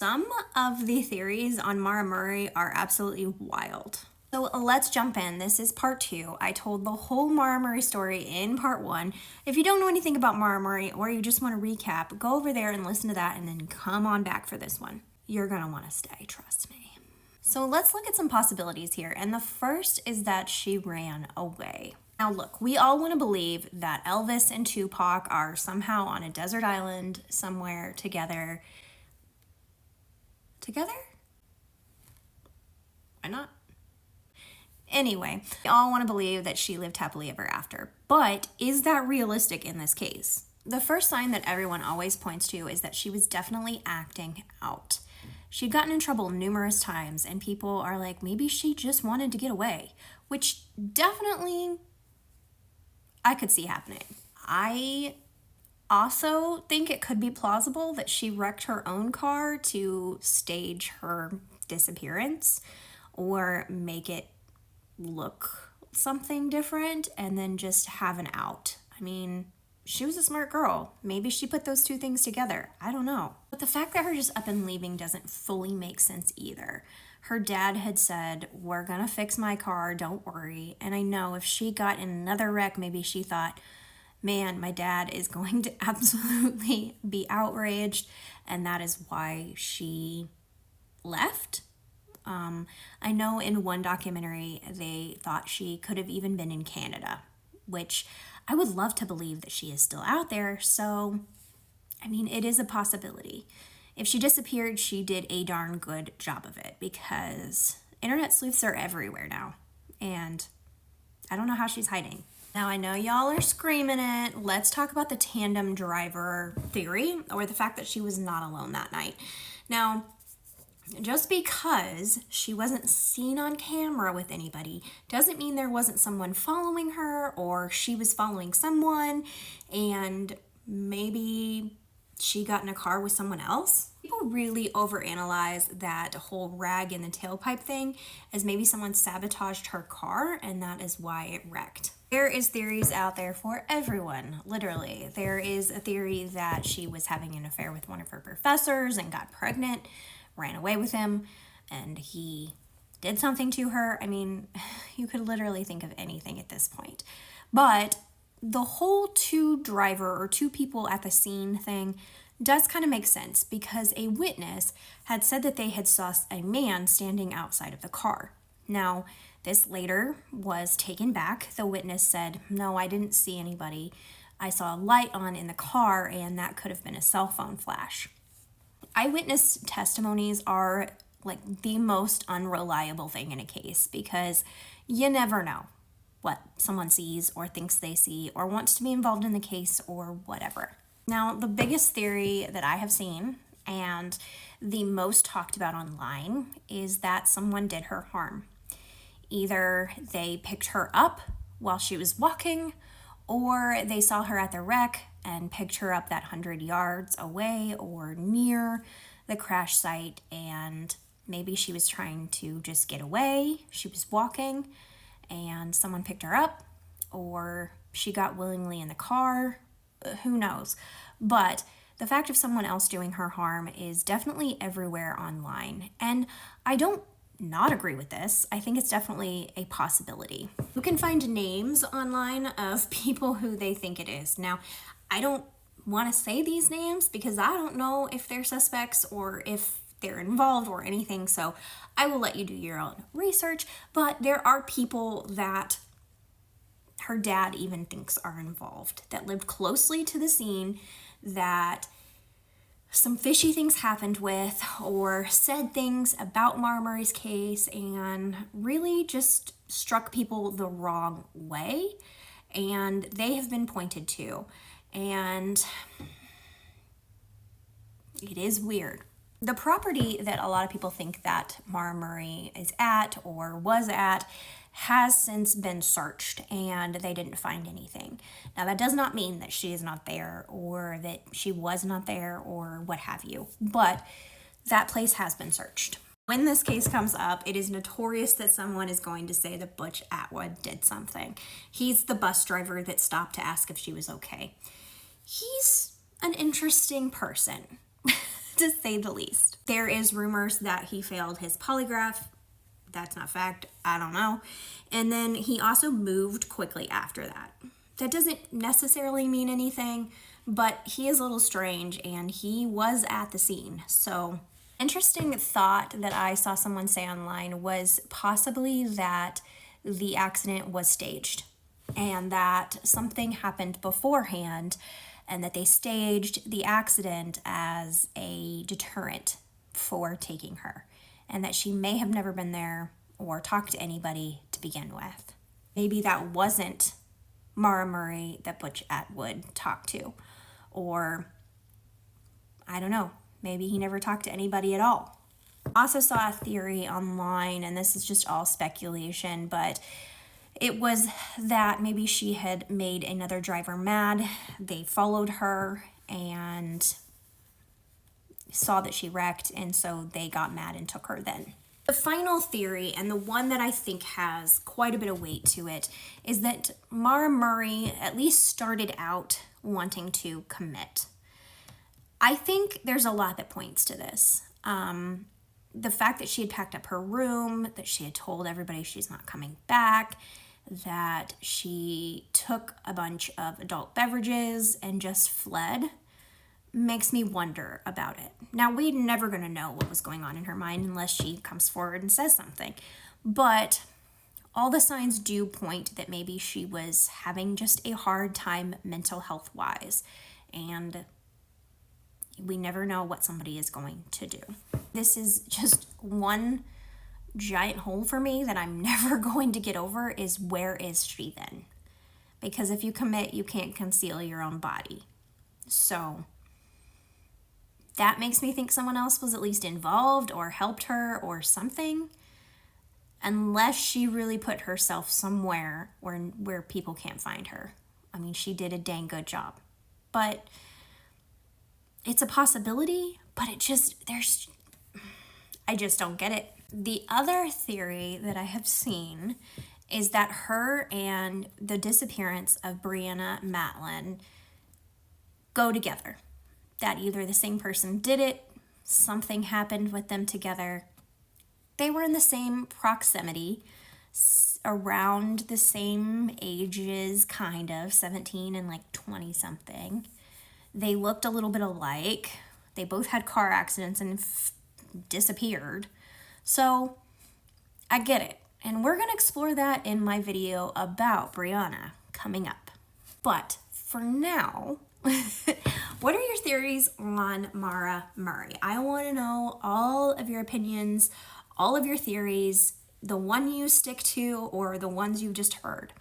Some of the theories on Mara Murray are absolutely wild. So let's jump in. This is part two. I told the whole Mara Murray story in part one. If you don't know anything about Mara Murray or you just want to recap, go over there and listen to that and then come on back for this one. You're going to want to stay, trust me. So let's look at some possibilities here. And the first is that she ran away. Now look, we all want to believe that Elvis and Tupac are somehow on a desert island somewhere together. Together? Why not? Anyway, we all want to believe that she lived happily ever after. But is that realistic in this case? The first sign that everyone always points to is that she was definitely acting out. She'd gotten in trouble numerous times, and people are like, maybe she just wanted to get away, which definitely I could see happening. I also think it could be plausible that she wrecked her own car to stage her disappearance or make it look something different and then just have an out. I mean, she was a smart girl. Maybe she put those two things together. I don't know. But the fact that her just up and leaving doesn't fully make sense either. Her dad had said, we're gonna fix my car, don't worry. And I know if she got in another wreck, maybe she thought, man, my dad is going to absolutely be outraged, and that is why she left. I know in one documentary they thought she could have even been in Canada, which I would love to believe that she is still out there. So, I mean, it is a possibility. If she disappeared, she did a darn good job of it because internet sleuths are everywhere now, and I don't know how she's hiding. Now, I know y'all are screaming it. Let's talk about the tandem driver theory, or the fact that she was not alone that night. Now, just because she wasn't seen on camera with anybody doesn't mean there wasn't someone following her or she was following someone and maybe she got in a car with someone else. People really overanalyze that whole rag in the tailpipe thing as maybe someone sabotaged her car and that is why it wrecked. There is theories out there for everyone, literally. There is a theory that she was having an affair with one of her professors and got pregnant, ran away with him, and he did something to her. I mean, you could literally think of anything at this point. But the whole two people at the scene thing does kind of make sense because a witness had said that they had saw a man standing outside of the car. Now, this later was taken back. The witness said, no, I didn't see anybody. I saw a light on in the car and that could have been a cell phone flash. Eyewitness testimonies are like the most unreliable thing in a case because you never know what someone sees or thinks they see or wants to be involved in the case or whatever. Now, the biggest theory that I have seen and the most talked about online is that someone did her harm. Either they picked her up while she was walking or they saw her at the wreck and picked her up that 100 yards away or near the crash site and maybe she was trying to just get away. She was walking and someone picked her up or she got willingly in the car. Who knows? But the fact of someone else doing her harm is definitely everywhere online. And I don't not agree with this. I think it's definitely a possibility. You can find names online of people who they think it is. Now, I don't want to say these names because I don't know if they're suspects or if they're involved or anything, so I will let you do your own research, but there are people that her dad even thinks are involved, that lived closely to the scene, that some fishy things happened with or said things about Mara Murray's case and really just struck people the wrong way, and they have been pointed to. And it is weird. The property that a lot of people think that Mara Murray is at or was at has since been searched and they didn't find anything. Now, that does not mean that she is not there or that she was not there or what have you, but that place has been searched. When this case comes up, it is notorious that someone is going to say that Butch Atwood did something. He's the bus driver that stopped to ask if she was okay. He's an interesting person, to say the least. There is rumors that he failed his polygraph. That's not fact. I don't know. And then he also moved quickly after that. That doesn't necessarily mean anything, but he is a little strange and he was at the scene. So, interesting thought that I saw someone say online was possibly that the accident was staged and that something happened beforehand and that they staged the accident as a deterrent for taking her, and that she may have never been there or talked to anybody to begin with. Maybe that wasn't Maura Murray that Butch Atwood talked to, or I don't know, maybe he never talked to anybody at all. Also saw a theory online, and this is just all speculation, but it was that maybe she had made another driver mad. They followed her and saw that she wrecked, and so they got mad and took her then. The final theory, and the one that I think has quite a bit of weight to it, is that Maura Murray at least started out wanting to commit. I think there's a lot that points to this. The fact that she had packed up her room, that she had told everybody she's not coming back, that she took a bunch of adult beverages and just fled, makes me wonder about it. Now, we're never going to know what was going on in her mind unless she comes forward and says something. But all the signs do point that maybe she was having just a hard time mental health-wise. And we never know what somebody is going to do. This is just one giant hole for me that I'm never going to get over, is where is she then? Because if you commit, you can't conceal your own body. So that makes me think someone else was at least involved or helped her or something, unless she really put herself somewhere where people can't find her. I mean, she did a dang good job. But it's a possibility, but I just don't get it. The other theory that I have seen is that her and the disappearance of Brianna Matlin go together. That either the same person did it, something happened with them together. They were in the same proximity, around the same ages, kind of, 17 and like 20 something. They looked a little bit alike. They both had car accidents and disappeared. So I get it. And we're going to explore that in my video about Brianna coming up. But for now, what are your theories on Maura Murray? I want to know all of your opinions, all of your theories, the one you stick to or the ones you've just heard.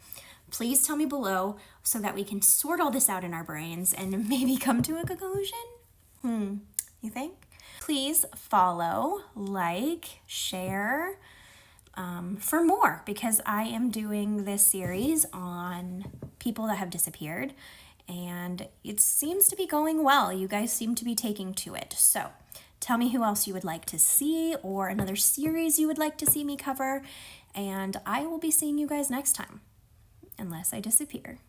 Please tell me below so that we can sort all this out in our brains and maybe come to a conclusion. You think? Please follow, like, share for more, because I am doing this series on people that have disappeared and it seems to be going well. You guys seem to be taking to it. So tell me who else you would like to see or another series you would like to see me cover, and I will be seeing you guys next time, unless I disappear.